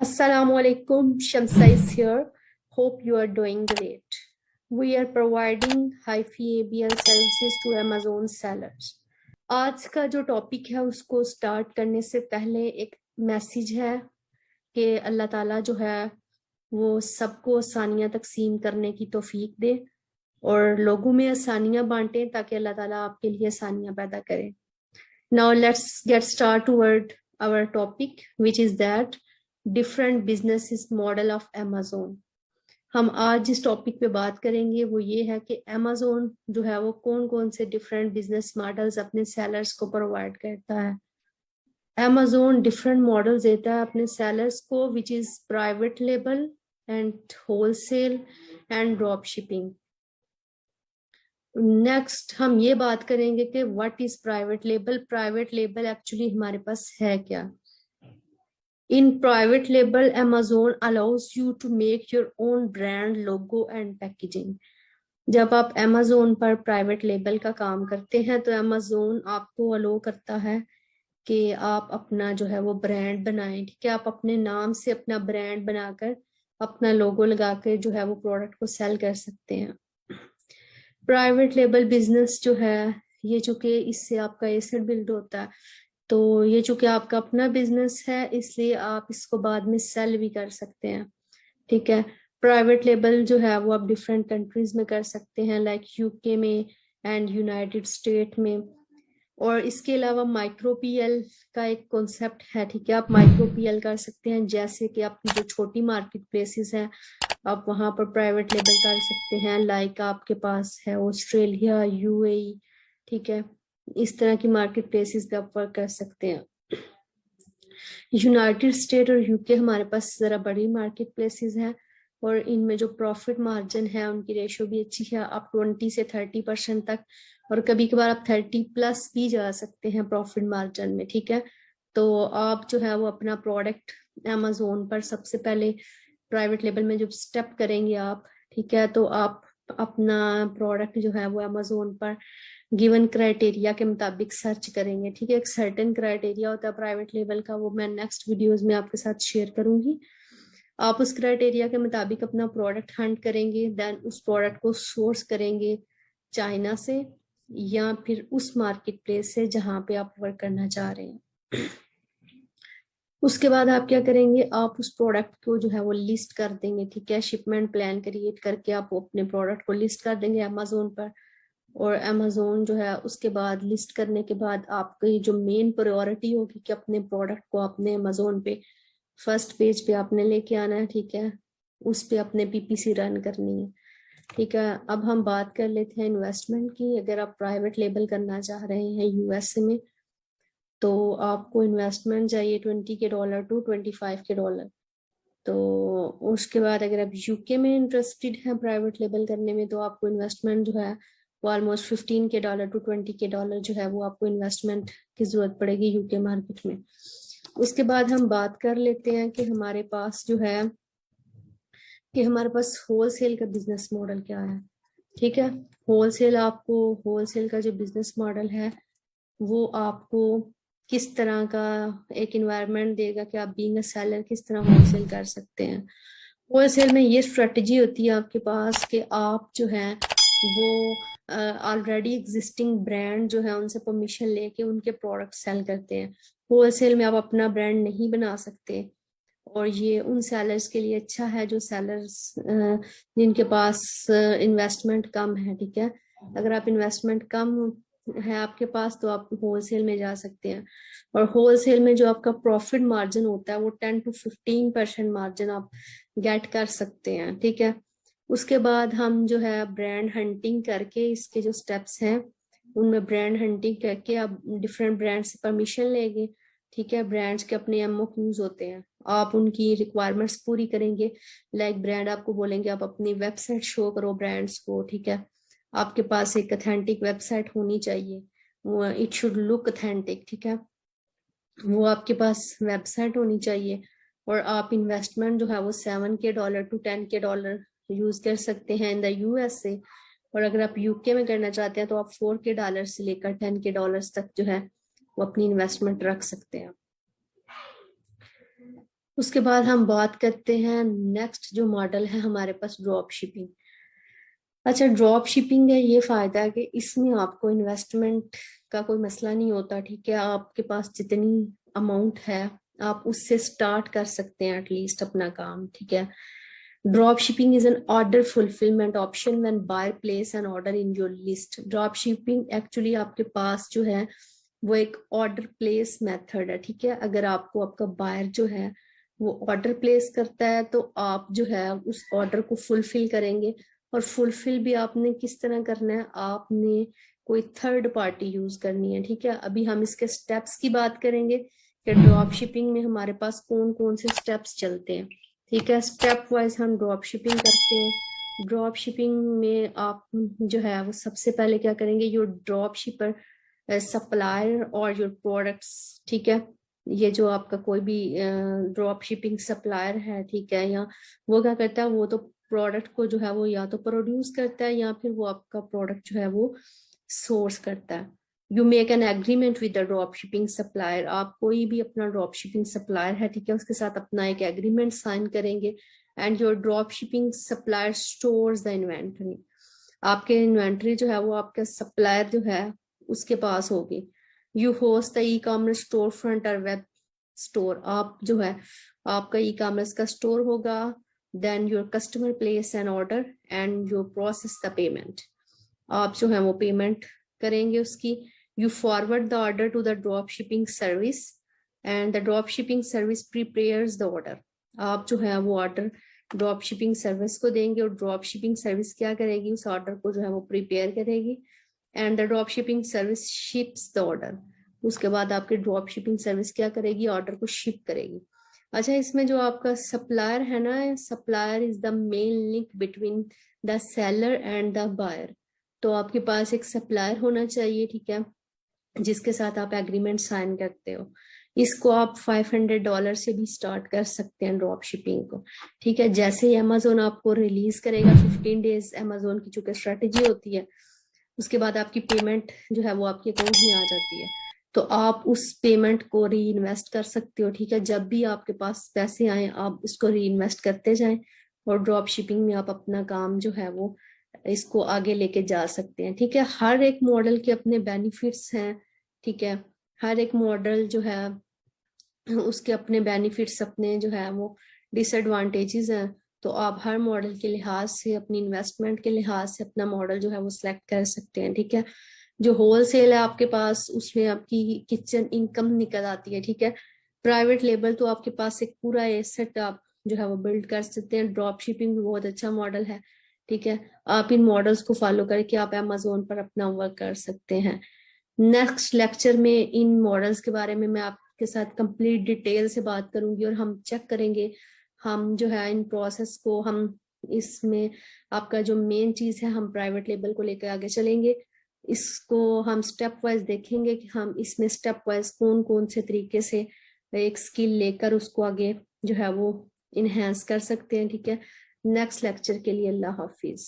Assalamualaikum, Shamsa is here. Hope you are doing great. We are providing HiFi ABL services to Amazon sellers. आज का जो topic है उसको start करने से पहले एक मैसेज है कि अल्लाह ताला जो है वो सबको आसानियां तकसीम करने की तौफीक दे और लोगों में आसानियां बांटे ताकि अल्लाह ताला आपके लिए आसानियां पैदा करे. Now let's get start toward our topic, which is that different business model of Amazon. हम आज जिस टॉपिक पे बात करेंगे वो ये है कि अमेजोन जो है वो कौन कौन से डिफरेंट बिजनेस मॉडल्स अपने सेलर्स को प्रोवाइड करता है. अमेजोन डिफरेंट मॉडल्स देता है अपने सेलर्स को, which is private label and wholesale and drop shipping. Next हम ये बात करेंगे कि what is private label. Private label actually हमारे पास है क्या. In private label, Amazon allows you to make your own brand, logo and packaging. जब आप Amazon पर प्राइवेट लेबल का काम करते हैं तो Amazon आपको अलो करता है कि आप अपना जो है वो ब्रांड बनाएं. ठीक है, आप अपने नाम से अपना ब्रांड बनाकर अपना लोगो लगाकर जो है वो प्रोडक्ट को सेल कर सकते हैं. प्राइवेट लेबल बिजनेस जो है ये चूंकि इससे आपका एसेट बिल्ड होता है, तो ये चूंकि आपका अपना बिजनेस है इसलिए आप इसको बाद में सेल भी कर सकते हैं. ठीक है, प्राइवेट लेबल जो है वो आप डिफरेंट कंट्रीज में कर सकते हैं, लाइक यूके में एंड यूनाइटेड स्टेट में. और इसके अलावा माइक्रो पीएल का एक कॉन्सेप्ट है. ठीक है, आप माइक्रो पीएल कर सकते हैं, जैसे कि आपकी जो छोटी मार्केट प्लेसेस हैं आप वहां पर प्राइवेट लेबल कर सकते हैं, लाइक आपके पास है ऑस्ट्रेलिया, यूएई. ठीक है, इस तरह की मार्केट प्लेसेस पे आप वर्क कर सकते हैं. यूनाइटेड स्टेट और यूके हमारे पास जरा बड़ी मार्केट प्लेसेस हैं और इनमें जो प्रॉफिट मार्जिन है उनकी रेशो भी अच्छी है, आप 20 से 30% तक, और कभी कभार आप 30+ भी जा सकते हैं प्रॉफिट मार्जिन में. ठीक है, तो आप जो है वो अपना प्रोडक्ट अमेजोन पर सबसे पहले प्राइवेट लेबल में जब स्टेप करेंगे आप, ठीक है, तो आप अपना प्रोडक्ट जो है वो अमेजोन पर गिवन क्राइटेरिया के मुताबिक सर्च करेंगे. ठीक है, एक सर्टेन क्राइटेरिया होता है प्राइवेट लेबल का, वो मैं नेक्स्ट वीडियोस में आपके साथ शेयर करूंगी. आप उस क्राइटेरिया के मुताबिक अपना प्रोडक्ट हंट करेंगे, देन उस प्रोडक्ट को सोर्स करेंगे चाइना से या फिर उस मार्केट प्लेस से जहां पे आप वर्क करना चाह रहे हैं. उसके बाद आप क्या करेंगे, आप उस प्रोडक्ट को जो है वो लिस्ट कर देंगे. ठीक है, शिपमेंट प्लान क्रिएट करके आप अपने प्रोडक्ट को लिस्ट कर देंगे अमेजोन पर. और अमेजोन जो है उसके बाद लिस्ट करने के बाद आपकी जो मेन प्रायोरिटी होगी कि अपने प्रोडक्ट को अपने अमेजोन पे फर्स्ट पेज पे आपने लेके आना है. ठीक है, उस पे अपने पीपीसी रन करनी है. ठीक है, अब हम बात कर लेते हैं इन्वेस्टमेंट की. अगर आप प्राइवेट लेबल करना चाह रहे हैं यूएसए में तो आपको इन्वेस्टमेंट चाहिए $20 to $25. तो उसके बाद अगर आप यूके में इंटरेस्टेड हैं प्राइवेट लेबल करने में तो आपको इन्वेस्टमेंट जो है वो ऑलमोस्ट $15 to $20 जो है वो आपको इन्वेस्टमेंट की जरूरत पड़ेगी यूके मार्केट में. उसके बाद हम बात कर लेते हैं कि हमारे पास जो है कि हमारे पास होलसेल का बिजनेस मॉडल क्या है. ठीक है, होलसेल का जो बिजनेस मॉडल है वो आपको किस तरह का एक इन्वायरमेंट देगा कि आप बीइंग अ सेलर किस तरह होलसेल कर सकते हैं. होलसेल में ये स्ट्रेटजी होती है आपके पास कि आप जो है वो ऑलरेडी एग्जिस्टिंग ब्रांड जो है उनसे परमिशन लेके उनके प्रोडक्ट सेल करते हैं. होलसेल में आप अपना ब्रांड नहीं बना सकते और ये उन सेलर्स के लिए अच्छा है जो सेलर्स जिनके पास इन्वेस्टमेंट कम है. ठीक है, अगर आप इन्वेस्टमेंट कम है आपके पास तो आप होलसेल में जा सकते हैं. और होलसेल में जो आपका प्रॉफिट मार्जिन होता है वो 10 to 15% मार्जिन आप गेट कर सकते हैं. ठीक है, उसके बाद हम जो है ब्रांड हंटिंग करके इसके जो स्टेप्स हैं उनमें ब्रांड हंटिंग करके आप डिफरेंट ब्रांड से परमिशन लेंगे. ठीक है, ब्रांड्स के अपने एमओक्यूज होते हैं, आप उनकी रिक्वायरमेंट्स पूरी करेंगे. लाइक ब्रांड आपको बोलेंगे आप अपनी वेबसाइट शो करो ब्रांड्स को. ठीक है, आपके पास एक ऑथेंटिक वेबसाइट होनी चाहिए, वो इट शुड लुक ऑथेंटिक. ठीक है, वो आपके पास वेबसाइट होनी चाहिए. और आप इन्वेस्टमेंट जो है वो $7 to $10 यूज कर सकते हैं इन द यूएसए. और अगर आप यूके में करना चाहते हैं तो आप $4 से लेकर $10 तक जो है वो अपनी इन्वेस्टमेंट रख सकते हैं. उसके बाद हम बात करते हैं नेक्स्ट जो मॉडल है हमारे पास, ड्रॉप शिपिंग। अच्छा, ड्रॉप शिपिंग है, ये फायदा है कि इसमें आपको इन्वेस्टमेंट का कोई मसला नहीं होता, ठीक है। आपके पास जितनी अमाउंट है आप उससे स्टार्ट कर सकते हैं एटलीस्ट अपना काम, ठीक है। Drop shipping is an order fulfilment option when buyer place an order in your list. Drop shipping actually आपके पास जो है वो एक ऑर्डर प्लेस मेथड है, ठीक है। अगर आपको आपका बायर जो है वो ऑर्डर प्लेस करता है तो आप जो है उस ऑर्डर को फुलफिल करेंगे। और फुलफिल भी आपने किस तरह करना है, आपने कोई थर्ड पार्टी यूज करनी है, ठीक है। अभी हम इसके स्टेप्स की बात करेंगे कि ड्रॉप शिपिंग में हमारे पास कौन कौन से स्टेप्स चलते हैं, ठीक है। स्टेप वाइज हम ड्रॉप शिपिंग करते हैं। ड्रॉप शिपिंग में आप जो है वो सबसे पहले क्या करेंगे, योर ड्रॉप शिपर सप्लायर और योर प्रोडक्ट्स, ठीक है। ये जो आपका कोई भी ड्रॉप शिपिंग सप्लायर है, ठीक है, या वो क्या करता है, वो तो प्रोडक्ट को जो है वो या तो प्रोड्यूस करता है या फिर वो आपका प्रोडक्ट जो है वो सोर्स करता है। You make an agreement with the drop shipping supplier. आप कोई भी अपना ड्रॉप शिपिंग सप्लायर है, ठीक है, उसके साथ अपना एक एग्रीमेंट साइन करेंगे। And your drop shipping supplier stores the inventory. आपके इन्वेंटरी जो है वो आपके सप्लायर जो है उसके पास होगी। You host the e commerce store front और वेब स्टोर। आप जो है आपका ई कॉमर्स का स्टोर होगा। Then your customer place an order and you process the payment. आप जो है वो पेमेंट करेंगे उसकी। You forward the order to the drop shipping service and the drop shipping service prepares the order. आप जो है वो ऑर्डर ड्रॉप शिपिंग सर्विस को देंगे और ड्रॉप शिपिंग सर्विस क्या करेगी, उस ऑर्डर को जो है वो प्रिपेयर करेगी। And the drop shipping service ships the order. उसके बाद आपकी ड्रॉप शिपिंग सर्विस क्या करेगी, ऑर्डर को शिप करेगी। अच्छा, इसमें जो आपका सप्लायर है ना, supplier is the main link between the seller and the buyer. तो आपके पास एक सप्लायर होना चाहिए, ठीक है, जिसके साथ आप एग्रीमेंट साइन करते हो। इसको आप $500 से भी स्टार्ट कर सकते हैं ड्रॉप शिपिंग को, ठीक है। जैसे ही अमेजोन आपको रिलीज करेगा 15 डेज अमेजोन की चूंकि स्ट्रेटेजी होती है, उसके बाद आपकी पेमेंट जो है वो आपके अकाउंट में आ जाती है। तो आप उस पेमेंट को री इन्वेस्ट कर सकते हो, ठीक है। जब भी आपके पास पैसे आए आप इसको री इन्वेस्ट करते जाएं और ड्रॉप शिपिंग में आप अपना काम जो है वो इसको आगे लेके जा सकते हैं, ठीक है। हर एक मॉडल के अपने बेनिफिट्स हैं, ठीक है। हर एक मॉडल जो है उसके अपने बेनिफिट्स, अपने जो है वो डिसएडवांटेजेस हैं। तो आप हर मॉडल के लिहाज से, अपनी इन्वेस्टमेंट के लिहाज से अपना मॉडल जो है वो सिलेक्ट कर सकते हैं, ठीक है। जो होलसेल है आपके पास उसमें आपकी किचन इनकम निकल आती है, ठीक है। प्राइवेट लेबल तो आपके पास एक पूरा एसेट आप जो है वो बिल्ड कर सकते हैं। ड्रॉप शिपिंग भी बहुत अच्छा मॉडल है, ठीक है। आप इन मॉडल्स को फॉलो करके आप अमेजोन पर अपना वर्क कर सकते हैं। नेक्स्ट लेक्चर में इन मॉडल्स के बारे में मैं आपके साथ कंप्लीट डिटेल से बात करूंगी और हम चेक करेंगे हम जो है इन प्रोसेस को, हम इसमें आपका जो मेन चीज है हम प्राइवेट लेबल को लेकर आगे चलेंगे। इसको हम स्टेप वाइज देखेंगे कि हम इसमें स्टेप वाइज कौन कौन से तरीके से एक स्किल लेकर उसको आगे जो है वो इनहेंस कर सकते हैं, ठीक है। नेक्स्ट लेक्चर के लिए अल्लाह हाफिज।